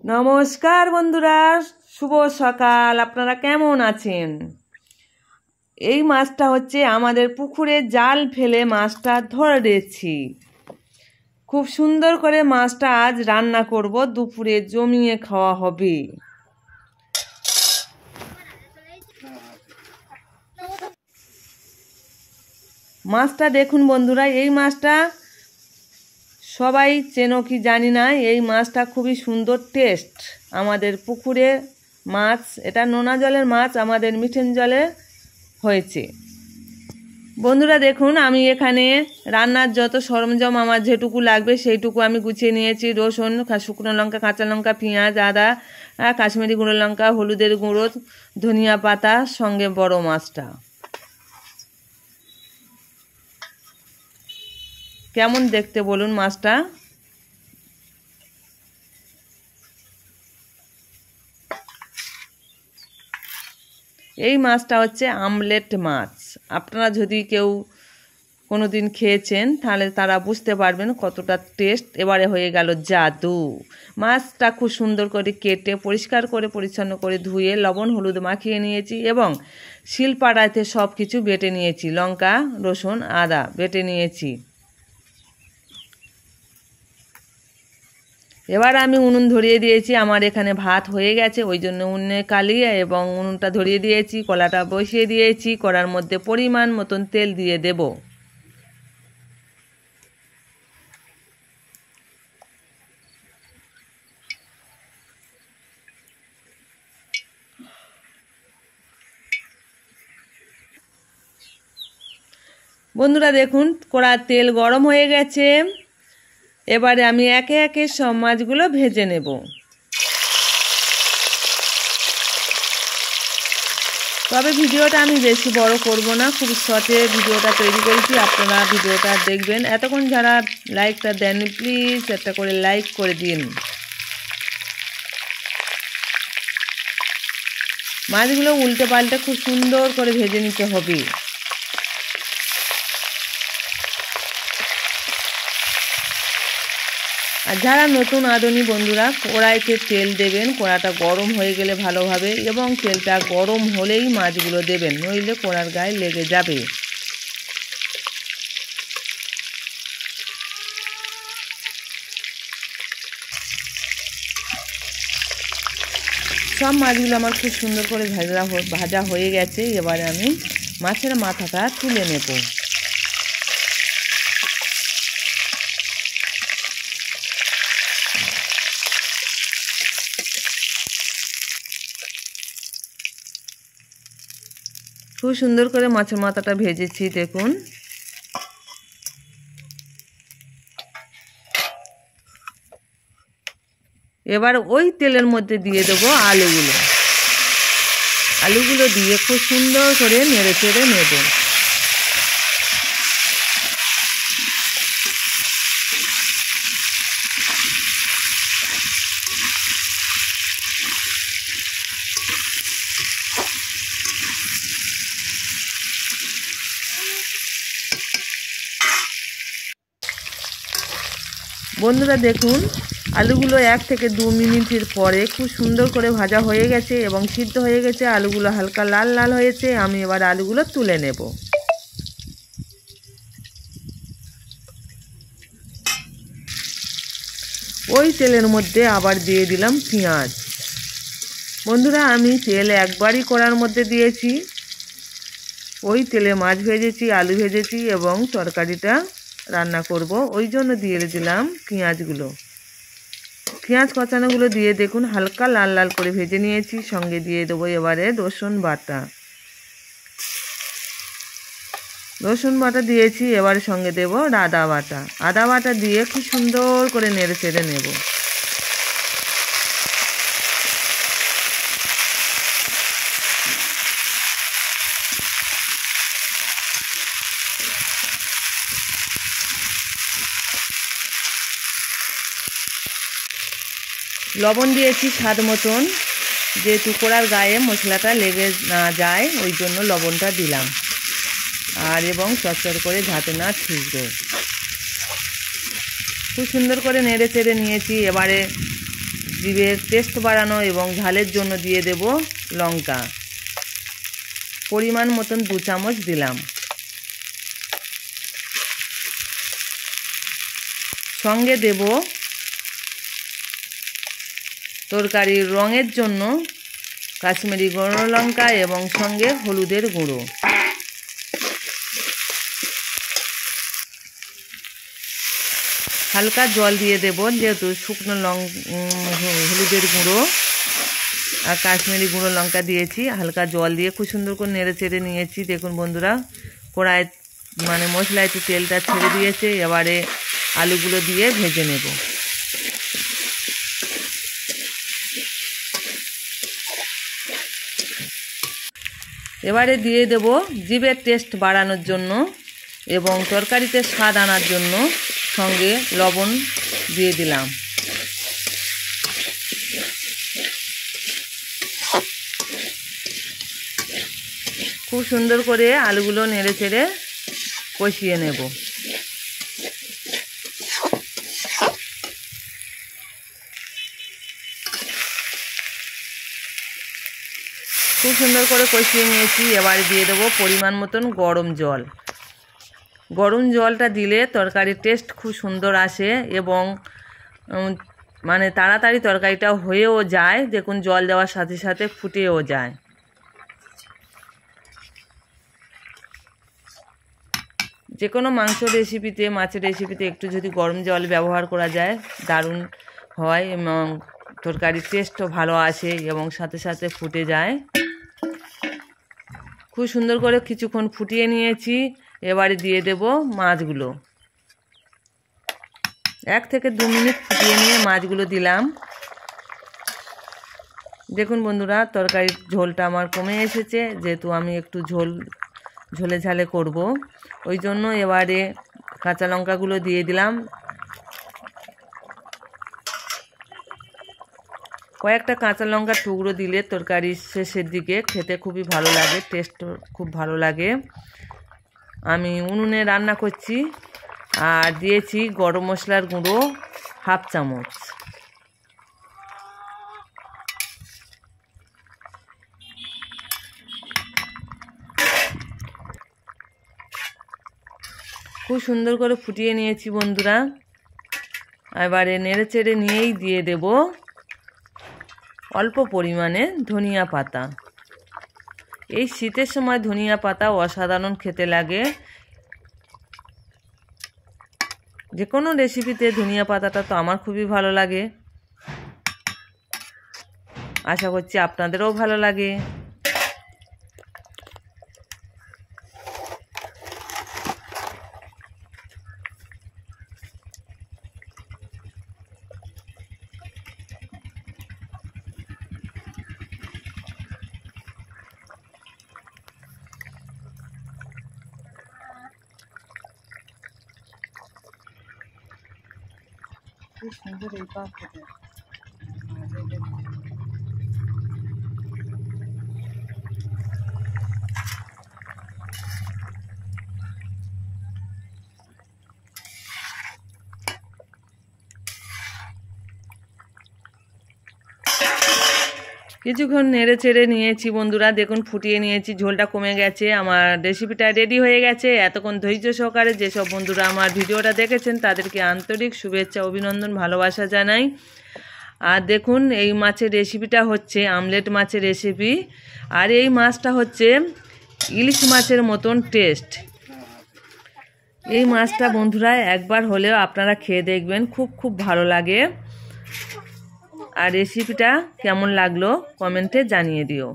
নমস্কার বন্ধুরা, শুভ সকাল। আপনারা কেমন আছেন? এই মাছটা হচ্ছে আমাদের পুকুরে জাল ফেলে মাছটা ধরেছি। খুব সুন্দর করে মাছটা আজ রান্না করব, দুপুরে জমিয়ে খাওয়া হবে। মাছটা দেখুন বন্ধুরা, এই মাছটা সবাই চেনো কি জানি না। এই মাছটা খুবই সুন্দর টেস্ট। আমাদের পুকুরে মাছ, এটা নোনা জলের মাছ, আমাদের মিঠেন জলে হয়েছে। বন্ধুরা দেখুন, আমি এখানে রান্নার যত সরঞ্জাম আমার যেটুকু লাগবে সেইটুকু আমি গুছিয়ে নিয়েছি। রসুন, শুকনো লঙ্কা, কাঁচা লঙ্কা, পেঁয়াজ, আদা, কাশ্মীরি গুঁড়ো লঙ্কা, হলুদের গুঁড়ো, ধনিয়া পাতা, সঙ্গে বড় মাছটা। কেমন দেখতে বলুন মাছটা? এই মাছটা হচ্ছে আমলেট মাছ। আপনারা যদি কেউ কোনো দিন খেয়েছেন তাহলে তারা বুঝতে পারবেন কতটা টেস্ট। এবারে হয়ে গেল জাদু। মাছটা খুব সুন্দর করে কেটে পরিষ্কার করে পরিচ্ছন্ন করে ধুয়ে লবণ হলুদ মাখিয়ে নিয়েছি এবং শিলপাটাতে সব কিছু বেটে নিয়েছি। লঙ্কা, রসুন, আদা বেটে নিয়েছি। এবার আমি উনুন ধরিয়ে দিয়েছি। আমার এখানে ভাত হয়ে গেছে, ওই জন্য উনুনে কালিয়ে এবং উনুনটা ধরিয়ে দিয়েছি। কলাটা বসিয়ে দিয়েছি। কড়ার মধ্যে পরিমাণ মতন তেল দিয়ে দেব। বন্ধুরা দেখুন, কড়ার তেল গরম হয়ে গেছে। এবারে আমি একে একে সব মাছগুলো ভেজে নেব। তবে ভিডিওটা আমি বেশি বড় করব না, খুব শর্টে ভিডিওটা তৈরি করেছি। আপনারা ভিডিওটা দেখবেন। এতক্ষণ যারা লাইকটা দেননি প্লিজ একটা করে লাইক করে দিন। মাছগুলো উল্টে পাল্টে খুব সুন্দর করে ভেজে নিতে হবে। আর যারা নতুন আদনি বন্ধুরা, কড়াইতে তেল দেবেন। কড়াটা গরম হয়ে গেলে ভালোভাবে, এবং তেলটা গরম হলেই মাছগুলো দেবেন, নইলে কড়ার গায়ে লেগে যাবে। সব মাছগুলো আমার খুব সুন্দর করে ভাজা হয়ে গেছে। এবারে আমি মাছের মাথাটা তুলে নেব। খুব সুন্দর করে মাছের মাথাটা ভেজেছি দেখুন। এবার ওই তেলের মধ্যে দিয়ে দেবো আলুগুলো। আলুগুলো দিয়ে খুব সুন্দর করে নেড়ে চেড়ে নেব। বন্ধুরা দেখুন, আলুগুলো 1 থেকে 2 মিনিটের পরে খুব সুন্দর করে ভাজা হয়ে গেছে এবং সিদ্ধ হয়ে গেছে। আলুগুলো হালকা লাল লাল হয়েছে। আমি এবার আলুগুলো তুলে নেব। ওই তেলের মধ্যে আবার দিয়ে দিলাম পেঁয়াজ। বন্ধুরা আমি তেল একবারই কড়ার মধ্যে দিয়েছি। ওই তেলে মাছ ভেজেছি, আলু ভেজেছি এবং তরকারিটা রান্না করব, ওই জন্য দিয়ে দিলাম পেঁয়াজগুলো। পেঁয়াজ কচানোগুলো দিয়ে দেখুন হালকা লাল লাল করে ভেজে নিয়েছি। সঙ্গে দিয়ে দেবো এবারে রসুন বাটা। রসুন বাটা দিয়েছি। এবার সঙ্গে দেব আদা বাটা। আদা বাটা দিয়ে খুব সুন্দর করে নেড়ে চেড়ে নেব। লবণ দিয়েছি স্বাদ মতন, যেহেতু কড়ার গায়ে মশলাটা লেগে না যায় ওই জন্য লবণটা দিলাম। আর এবং চচ্চড় করে যাতে না ছিঁড়বে। খুব সুন্দর করে নেড়ে চেড়ে নিয়েছি। এবারে জিভের টেস্ট বাড়ানো এবং ঝালের জন্য দিয়ে দেব লঙ্কা, পরিমাণ মতন 2 চামচ দিলাম। সঙ্গে দেব তরকারির রঙের জন্য কাশ্মীরি গুঁড়ো লঙ্কা এবং সঙ্গে হলুদের গুঁড়ো। হালকা জল দিয়ে দেব, যেহেতু শুকনো হলুদের গুঁড়ো আর কাশ্মীরি গুঁড়ো লঙ্কা দিয়েছি। হালকা জল দিয়ে খুব সুন্দর করে নেড়ে চেড়ে নিয়েছি। দেখুন বন্ধুরা, কড়াই মশলায় একটু তেলটা ছেড়ে দিয়েছে। এবারে আলুগুলো দিয়ে ভেজে নেব। এবারে দিয়ে দেব জিভের টেস্ট বাড়ানোর জন্য এবং তরকারিতে স্বাদ আনার জন্য সঙ্গে লবণ দিয়ে দিলাম। খুব সুন্দর করে আলুগুলো নেড়ে চেড়ে কষিয়ে নেব। খুব সুন্দর করে কষিয়ে নিয়েছি। এবারে দিয়ে দেবো পরিমাণ মতন গরম জল। গরম জলটা দিলে তরকারির টেস্ট খুব সুন্দর আসে এবং তাড়াতাড়ি তরকারিটা হয়েও যায়। দেখুন জল দেওয়ার সাথে সাথে ফুটেও যায়। যে কোনো মাংস রেসিপিতে, মাছের রেসিপিতে একটু যদি গরম জল ব্যবহার করা যায় দারুণ হয় এবং তরকারির টেস্টও ভালো আসে এবং সাথে সাথে ফুটে যায়। খুব সুন্দর করে কিছুক্ষণ ফুটিয়ে নিয়েছি। এবারে দিয়ে দেব মাছগুলো। 1 থেকে 2 মিনিট ফুটিয়ে নিয়ে মাছগুলো দিলাম। দেখুন বন্ধুরা, তরকারির ঝোলটা আমার কমে এসেছে, যেহেতু আমি একটু ঝোলে ঝালে করব, ওই জন্য এবারে কাঁচা লঙ্কাগুলো দিয়ে দিলাম। কয়েকটা কাঁচা লঙ্কার টুকরো দিলে তরকারির শেষের দিকে খেতে খুবই ভালো লাগে, টেস্ট খুব ভালো লাগে। আমি উনুনে রান্না করছি আর দিয়েছি গরম মশলার গুঁড়ো 1/2 চামচ। খুব সুন্দর করে ফুটিয়ে নিয়েছি বন্ধুরা। এবারে নেড়ে চেড়ে নিয়েই দিয়ে দেব অল্প পরিমাণে ধনিয়া পাতা। এই শীতের সময় ধনিয়া পাতা অসাধারণ খেতে লাগে। যে কোনো রেসিপিতে ধনিয়া পাতাটা তো আমার খুবই ভালো লাগে। আশা করছি আপনাদেরও ভালো লাগে। খুব সুন্দর এই পাক খেতে। কিছুক্ষণ নেড়ে চেড়ে নিয়েছি বন্ধুরা। দেখুন ফুটিয়ে নিয়েছি, ঝোলটা কমে গেছে, আমার রেসিপিটা রেডি হয়ে গেছে। এতক্ষণ ধৈর্য সহকারে যেসব বন্ধুরা আমার ভিডিওটা দেখেছেন তাদেরকে আন্তরিক শুভেচ্ছা, অভিনন্দন, ভালোবাসা জানাই। আর দেখুন এই মাছের রেসিপিটা হচ্ছে আমলেট মাছের রেসিপি। আর এই মাছটা হচ্ছে ইলিশ মাছের মতন টেস্ট। এই মাছটা বন্ধুরা একবার হলেও আপনারা খেয়ে দেখবেন, খুব ভালো লাগে। আর রেসিপিটা কেমন লাগলো কমেন্টে জানিয়ে দিও।